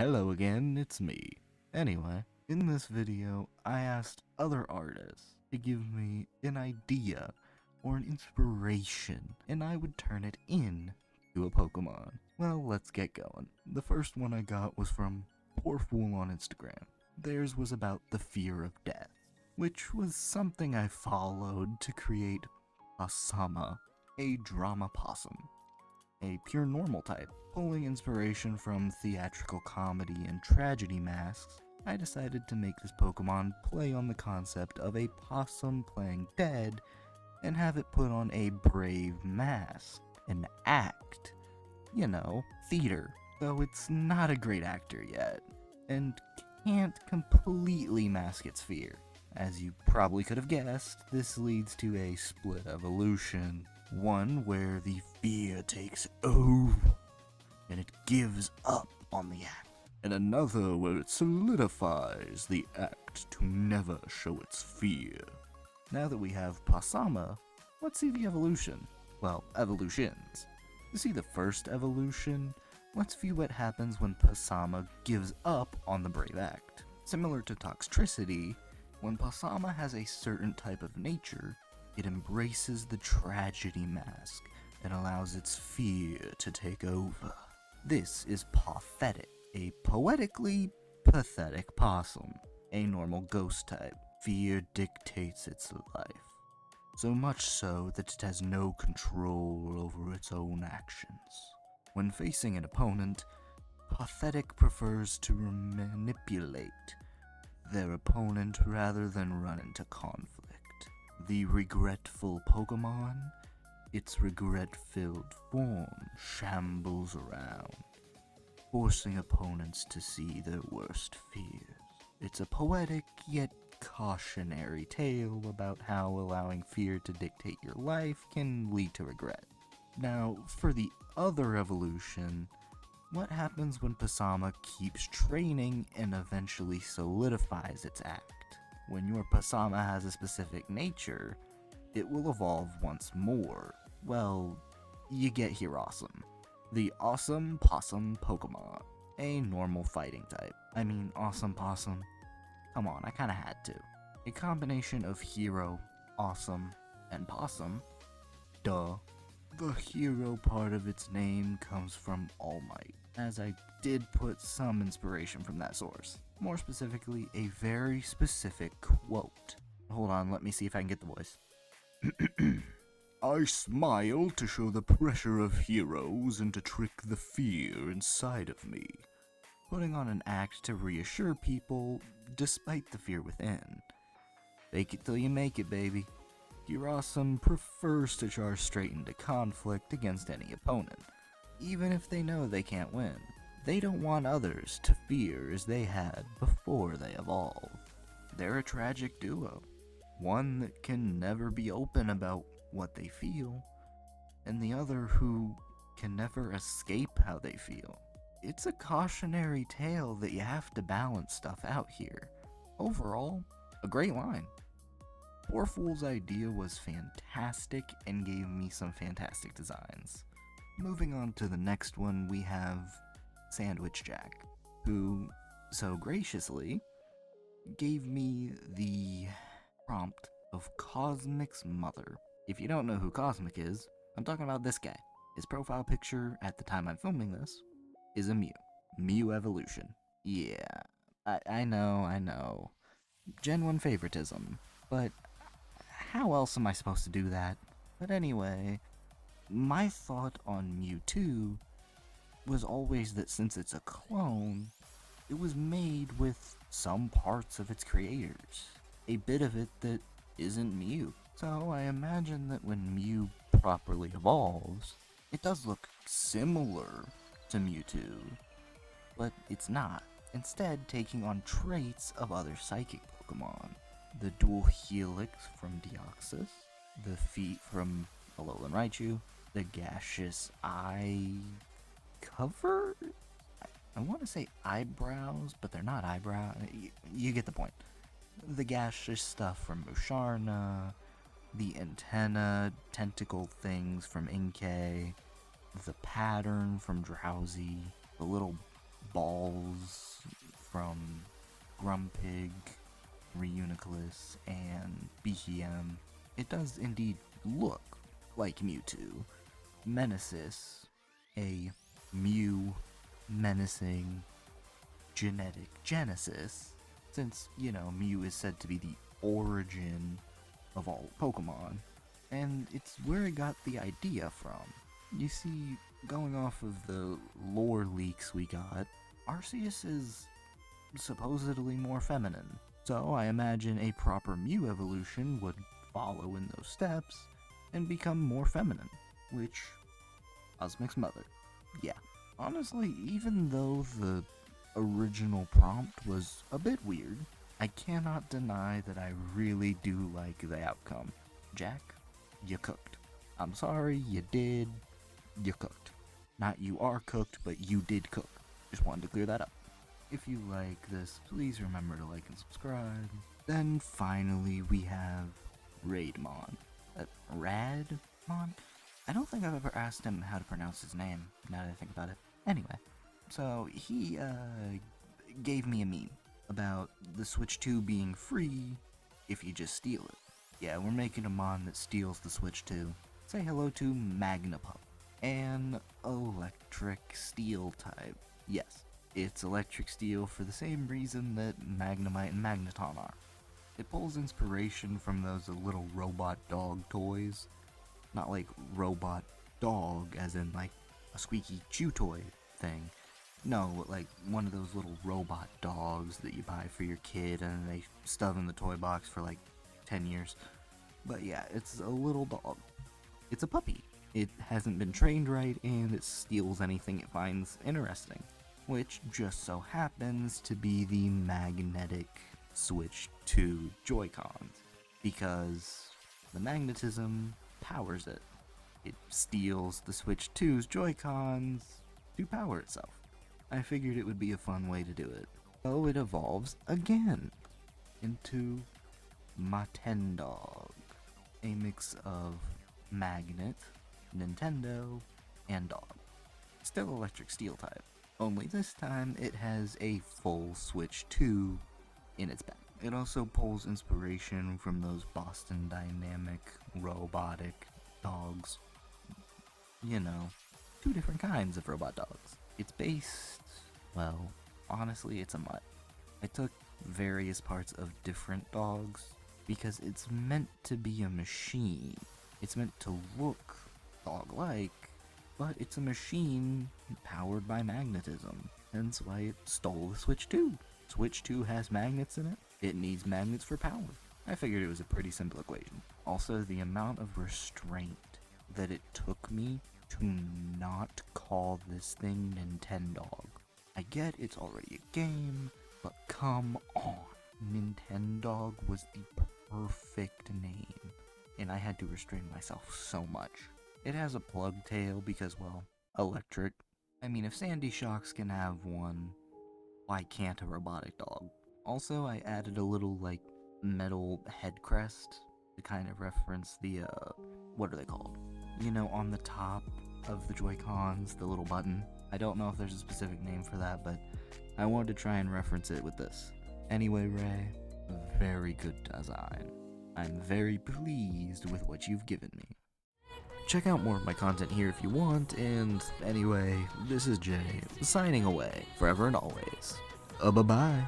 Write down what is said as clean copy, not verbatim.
Hello again, it's me. Anyway, in this video, I asked other artists to give me an idea or an inspiration, and I would turn it in to a Pokemon. Well, let's get going. The first one I got was from Poor Fool on Instagram. Theirs was about the fear of death, which was something I followed to create Asama, a drama possum. A pure normal type. Pulling inspiration from theatrical comedy and tragedy masks, I decided to make this Pokemon play on the concept of a possum playing dead and have it put on a brave mask, an act. You know, theater. Though it's not a great actor yet, and can't completely mask its fear. As you probably could have guessed, this leads to a split evolution. One where the fear takes over and it gives up on the act, and another where it solidifies the act to never show its fear. Now that we have Pasama, let's see the evolution. Well, evolutions. To see the first evolution, let's view what happens when Pasama gives up on the brave act. Similar to Toxtricity, when Pasama has a certain type of nature, it embraces the tragedy mask and allows its fear to take over. This is Pathetic, a poetically pathetic possum, a normal ghost type. Fear dictates its life, so much so that it has no control over its own actions. When facing an opponent, Pathetic prefers to manipulate their opponent rather than run into conflict. The regretful Pokemon, its regret-filled form shambles around, forcing opponents to see their worst fears. It's a poetic yet cautionary tale about how allowing fear to dictate your life can lead to regret. Now, for the other evolution, what happens when Pasama keeps training and eventually solidifies its act? When your Pasama has a specific nature, it will evolve once more. Well, you get here Awesome. The Awesome Possum Pokemon. A normal fighting type. I mean, Awesome Possum. Come on, I kinda had to. A combination of hero, awesome, and possum. Duh. The hero part of its name comes from All Might, as I did put some inspiration from that source. More specifically, a very specific quote. Hold on, let me see if I can get the voice. I smile to show the pressure of heroes and to trick the fear inside of me. Putting on an act to reassure people, despite the fear within. Fake it till you make it, baby. Awesome prefers to charge straight into conflict against any opponent, even if they know they can't win. They don't want others to fear as they had before they evolved. They're a tragic duo, one that can never be open about what they feel, and the other who can never escape how they feel. It's a cautionary tale that you have to balance stuff out here. Overall, a great line. Poor Fool's idea was fantastic and gave me some fantastic designs. Moving on to the next one, we have Sandwich Jack, who so graciously gave me the prompt of Cosmic's mother. If you don't know who Cosmic is, I'm talking about this guy. His profile picture at the time I'm filming this is a Mew. Mew evolution. Yeah, I know. Gen 1 favoritism, but how else am I supposed to do that? But anyway, my thought on Mewtwo was always that since it's a clone, it was made with some parts of its creators. A bit of it that isn't Mew. So I imagine that when Mew properly evolves, it does look similar to Mewtwo, but it's not. Instead, taking on traits of other psychic Pokemon. The dual helix from Deoxys, the feet from Alolan Raichu, the gaseous eye cover? I want to say eyebrows, but they're not eyebrows. You get the point. The gaseous stuff from Musharna, the antenna tentacle things from Inkay, the pattern from Drowsy, the little balls from Grumpig, Reuniclus, and BCM, it does indeed look like Mewtwo. Menesis, a Mew menacing genetic genesis, since, you know, Mew is said to be the origin of all Pokemon, and it's where I got the idea from. You see, going off of the lore leaks we got, Arceus is supposedly more feminine, so I imagine a proper Mew evolution would follow in those steps and become more feminine, which Cosmic's mother. Yeah. Honestly, even though the original prompt was a bit weird, I cannot deny that I really do like the outcome. Jack, you cooked. I'm sorry, you did. You cooked. Not you are cooked, but you did cook. Just wanted to clear that up. If you like this, please remember to like and subscribe. Then finally we have Raidmon. Radmon? I don't think I've ever asked him how to pronounce his name, now that I think about it. Anyway, so he gave me a meme about the Switch 2 being free if you just steal it. Yeah, we're making a mon that steals the Switch 2. Say hello to Magnapup, an electric steel type. Yes, it's electric steel for the same reason that Magnemite and Magneton are. It pulls inspiration from those little robot dog toys. Not like robot dog as in like a squeaky chew toy thing. No, like one of those little robot dogs that you buy for your kid and they stuff in the toy box for like 10 years. But yeah, it's a little dog. It's a puppy. It hasn't been trained right and it steals anything it finds interesting. Which just so happens to be the magnetic Switch 2 Joy-Cons. Because the magnetism powers it. It steals the Switch 2's Joy-Cons to power itself. I figured it would be a fun way to do it. So it evolves again into Matendog, a mix of magnet, Nintendo, and dog. Still electric steel type, only this time it has a full Switch 2 in its back. It also pulls inspiration from those Boston Dynamic robotic dogs. You know, two different kinds of robot dogs. It's based, well, honestly, it's a mutt. I took various parts of different dogs because it's meant to be a machine. It's meant to look dog-like, but it's a machine powered by magnetism. Hence why it stole the Switch 2. Switch 2 has magnets in it. It needs magnets for power. I figured it was a pretty simple equation. Also, the amount of restraint that it took me to not call this thing Nintendog. I get it's already a game, but come on. Nintendog was the perfect name, and I had to restrain myself so much. It has a plug tail because, well, electric. I mean, if Sandy Shocks can have one, why can't a robotic dog? Also, I added a little, like, metal head crest to kind of reference the, what are they called? You know, on the top of the Joy-Cons, the little button. I don't know if there's a specific name for that, but I wanted to try and reference it with this. Anyway, Ray, very good design. I'm very pleased with what you've given me. Check out more of my content here if you want, and anyway, this is Jay, signing away, forever and always. Bye-bye.